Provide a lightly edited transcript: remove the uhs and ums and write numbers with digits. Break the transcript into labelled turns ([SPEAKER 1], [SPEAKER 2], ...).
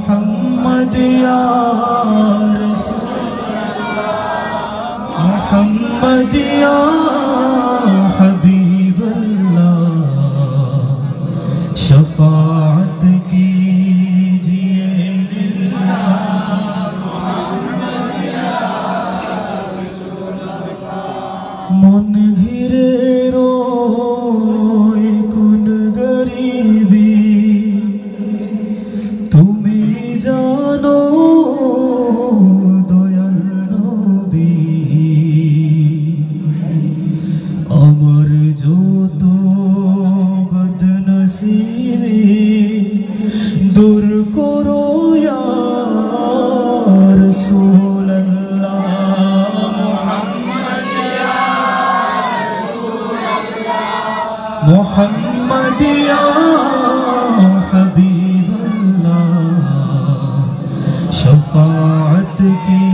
[SPEAKER 1] मोहम्मद या रसूल मोहम्मद या हबीब अल्लाह शफाअत कीजिए लिल्लाह मन घिरे रोए कुन गरीबी তুমি জানো দয়াল নবী আমার যত বদনসিবি দূর করো ইয়া রাসূলুল্লাহ মুহাম্মদ ইয়া রাসূলুল্লাহ মুহাম্মদ ইয়া हबीब अल्लाह शफाअत की